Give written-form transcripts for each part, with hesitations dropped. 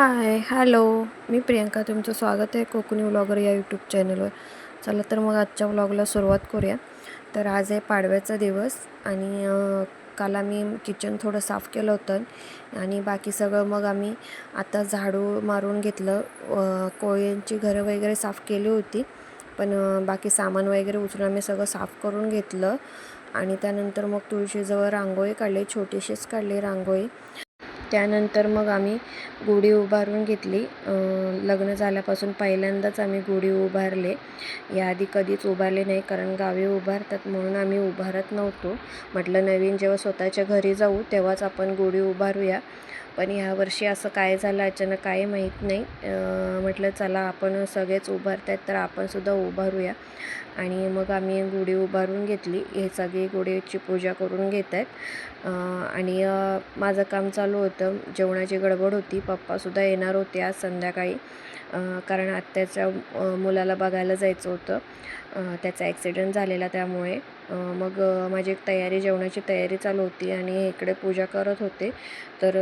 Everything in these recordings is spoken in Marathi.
हॅलो. मी प्रियंका, तुमचं स्वागत आहे कोकणी व्लॉगर या यूट्यूब चॅनलवर. चला तर मग आजच्या व्लॉगला सुरुवात करूया. तर आज आहे पाडव्याचा दिवस आणि काल आम्ही किचन थोडं साफ केलं होतं आणि बाकी सगळं मग आम्ही आता झाडू मारून घेतलं. कोळ्यांची घरं वगैरे साफ केली होती, पण बाकी सामान वगैरे उचलून आम्ही सगळं साफ करून घेतलं आणि त्यानंतर मग तुळशीजवळ रांगोळी काढली, छोटीशीच काढली रांगोळी. त्यानंतर मग आम्ही गुढी उभारून घेतली. लग्न झाल्यापासून पहिल्यांदाच आम्ही गुढी उभारले. याआधी कधीच उभारले नाही, कारण गावी उभारतात म्हणून आम्ही उभारत नव्हतो. म्हटलं नवीन जेव्हा स्वतःच्या घरी जाऊ तेव्हाच आपण गुढी उभारूया, पण ह्यावर्षी असं काय झालं अचानक काय माहीत नाही. म्हटलं चला आपण सगळेच उभारत आहेत तर आपणसुद्धा उभारूया आणि मग आम्ही गुढी उभारून घेतली. हे सगळी गुढीची पूजा करून घेत आहेत आणि माझं काम चालू होतं. जेवणाची गडबड होती. पप्पासुद्धा येणार होते आज संध्याकाळी, कारण आत्याच्या मुलाला बघायला जायचं होतं. त्याचा ॲक्सिडेंट झालेला, त्यामुळे मग माझी जेवणाची तयारी चालू होती आणि इकडे पूजा करत होते. तर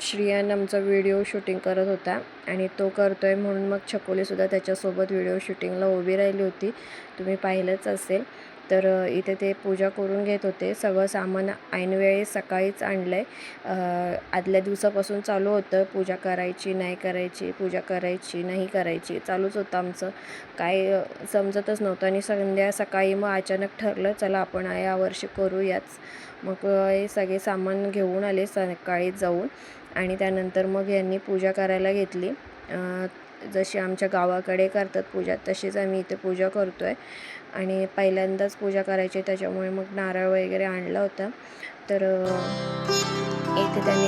श्रियान आमचा व्हिडिओ शूटिंग करत होता आणि तो करतो आहे म्हणून मग छकुलीसुद्धा त्याच्यासोबत व्हिडिओ शूटिंगला उभी राहिली होती, तुम्ही पाहिलंच असेल. तर इथे ते पूजा करून घेत होते. सगळं सामान ऐनवेळी सकाळीच आणलं आहे. आदल्या दिवसापासून चालू होतं, पूजा करायची नाही करायची, पूजा करायची नाही करायची, चालूच होतं आमचं. काय समजतच नव्हतं आणि सकाळी मग अचानक ठरलं चला आपण यावर्षी करूयाच. मग हे सगळे सामान घेऊन आले सकाळी जाऊन आणि त्यानंतर मग यांनी पूजा करायला घेतली. जशी आमच्या गावाकडे करतात पूजा तशीच आम्ही इथे पूजा करतो आहे आणि पहिल्यांदाच पूजा करायची, त्याच्यामुळे मग नारळ वगैरे आणला होता. तर इथे त्यांनी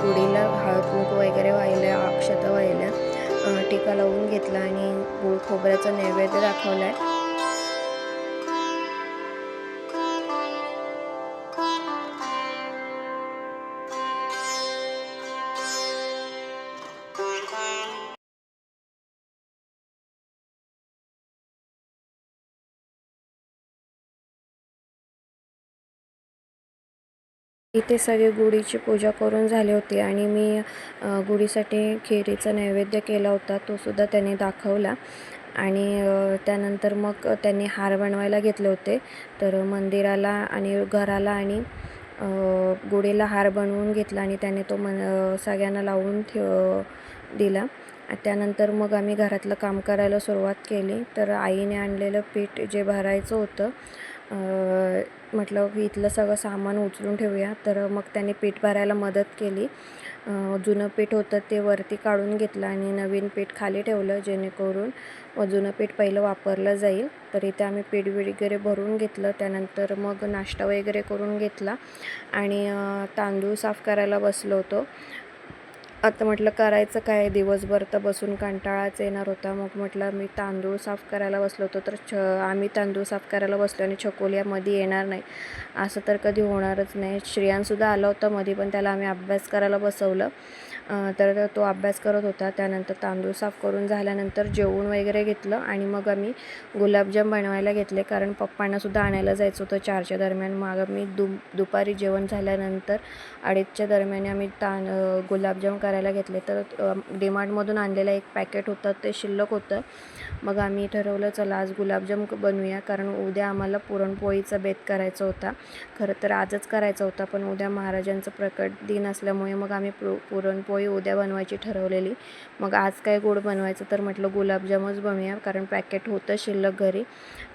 गुढीला हळद कुंकू वगैरे वाहिल्या, अक्षता वाहिल्या, टीका लावून घेतला आणि गूळ खोबऱ्याचा नैवेद्य दाखवला आहे. इथे सगळे गुढीची पूजा करून झाली होती आणि मी गुढीसाठी खिरीचा नैवेद्य केला होता, तो सुद्धा त्यांनी दाखवला आणि त्यानंतर मग त्यांनी हार बनवायला घेतले होते. तर मंदिराला आणि घराला आणि गुढीला हार बनवून घेतला आणि त्याने तो सगळ्यांना लावून दिला. त्यानंतर मग आम्ही घरातलं काम करायला सुरुवात केली. तर आईने आणलेलं पीठ जे भरायचं होतं, म्हटलं की इथलं सगळं सामान उचलून ठेवूया. तर मग त्याने पीठ भरायला मदत केली. जुनं पीठ होतं ते वरती काढून घेतलं आणि नवीन पीठ खाली ठेवलं, जेणेकरून जुनं पीठ पहिलं वापरलं जाईल. तर इथे आम्ही पीठ वगैरे भरून घेतलं. त्यानंतर मग नाश्ता वगैरे करून घेतला आणि तांदूळ साफ करायला बसलो होतो. आता म्हटलं करायचं काय, दिवसभर तर बसून कंटाळाच येणार होता. मग म्हटलं मी तांदूळ साफ करायला बसलो होतो, तर आम्ही तांदूळ साफ करायला बसलो आणि छकोलीमध्ये येणार नाही असं तर कधी होणारच नाही. श्रियांसुद्धा आला होता मध्ये, पण त्याला आम्ही अभ्यास करायला बसवलं. तर तो अभ्यास करत होता. त्यानंतर तांदूळ साफ करून झाल्यानंतर जेवून वगैरे घेतलं आणि मग आम्ही गुलाबजाम बनवायला घेतले, कारण पप्पांनासुद्धा आणायला जायचं होतं 4च्या दरम्यान. मग मी दुपारी जेवण झाल्यानंतर 2:30च्या दरम्यान आम्ही गुलाबजाम करायला घेतले. तर डीमार्टमधून आणलेलं एक पॅकेट होतं, ते शिल्लक होतं. मग आम्ही ठरवलं चला आज गुलाबजाम बनवूया, कारण उद्या आम्हाला पुरणपोळीचा बेत करायचा होता. खरं तर आजच करायचा होता, पण उद्या महाराजांचं प्रकट दिन असल्यामुळे मग आम्ही पुरणपोळी उद्या बनवायची ठरवलेली. मग आज काय गोड बनवायचं, तर म्हटलं गुलाबजामच बनवूया, कारण पॅकेट होतं शिल्लक घरी.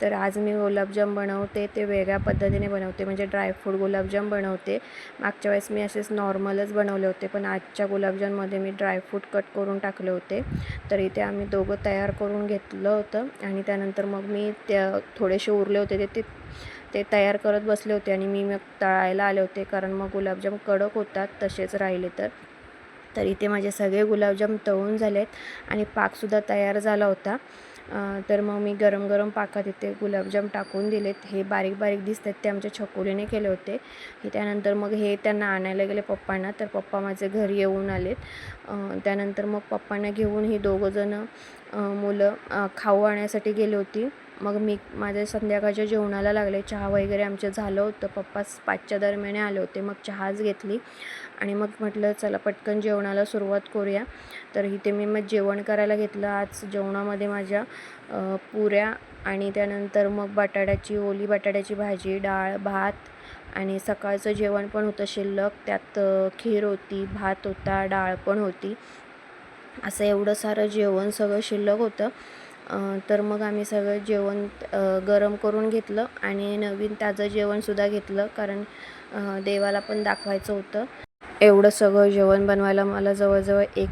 तर आज मी गुलाबजाम बनवते, ते वेगळ्या पद्धतीने बनवते, म्हणजे ड्रायफ्रूट गुलाबजाम बनवते. मागच्या वेळेस मी असेच नॉर्मलच बनवले होते, पण आजच्या गुलाबजाममध्ये मी ड्रायफ्रूट कट करून टाकले होते. तर इथे आम्ही दोघं तयार करून घेतलं होतं आणि त्यानंतर मग मी थोडेसे उरले होते ते तयार करत बसले होते आणि मी मग तळायला आले होते, कारण मग गुलाबजाम कडक होतात तसेच राहिले तर इथे माझे सगळे गुलाबजाम तळून झाले आहेत आणि पाकसुद्धा तयार झाला होता. तर मग मी गरम गरम पाकात इथे गुलाबजाम टाकून दिलेत. हे बारीक बारीक दिसतात, ते आमच्या छकुलीने केले होते. त्यानंतर मग हे त्यांना आणायला गेले पप्पांना, तर पप्पा माझे घरी येऊन आलेत. त्यानंतर मग पप्पांना घेऊन ही दोघंजणं मुलं खाऊ आणण्यासाठी गेली होती. मग मी माझ्या संध्याकाळच्या जेवणाला लागले. चहा वगैरे आमचं झालं होतं. पप्पा 5च्या दरम्यान आले होते. मग चहाच घेतली आणि मग म्हटलं चला पटकन जेवणाला सुरुवात करूया. तर इथे मी मग जेवण करायला घेतलं. आज जेवणामध्ये माझ्या पुऱ्या आणि त्यानंतर मग ओली बटाट्याची भाजी, डाळ, भात आणि सकाळचं जेवण पण होतं शिल्लक. त्यात खीर होती, भात होता, डाळ पण होती. असं एवढं सारं जेवण सगळं शिल्लक होतं. तर मग आम्ही सगळं जेवण गरम करून घेतलं आणि नवीन ताजं जेवणसुद्धा घेतलं, कारण देवाला पण दाखवायचं होतं. एवढं सगळं जेवण बनवायला मला जवळजवळ 1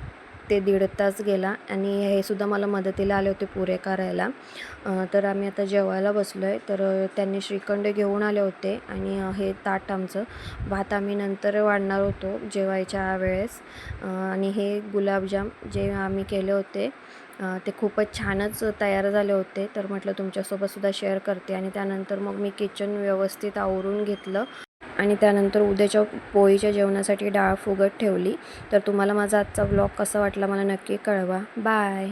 ते 1.5 तास गेला आणि हे सुद्धा मला मदतीला आले होते पुरे करायला. तर आम्ही आता जेवायला बसलो आहे. तर त्यांनी श्रीखंड घेऊन आले होते आणि हे ताट आमचं. भात आम्ही नंतर वाढणार होतो जेवायच्या वेळेस. आणि हे गुलाबजाम जे आम्ही केले होते ते खूपच छानच तयार झाले होते. तर म्हटलं तुमच्यासोबतसुद्धा शेअर करते. आणि त्यानंतर मग मी किचन व्यवस्थित आवरून घेतलं आणि त्यानंतर उद्याच्या पोळीच्या जेवणासाठी डाळ फुगत ठेवली. तर तुम्हाला माझा आजचा व्लॉग कसा वाटला मला नक्की कळवा. बाय.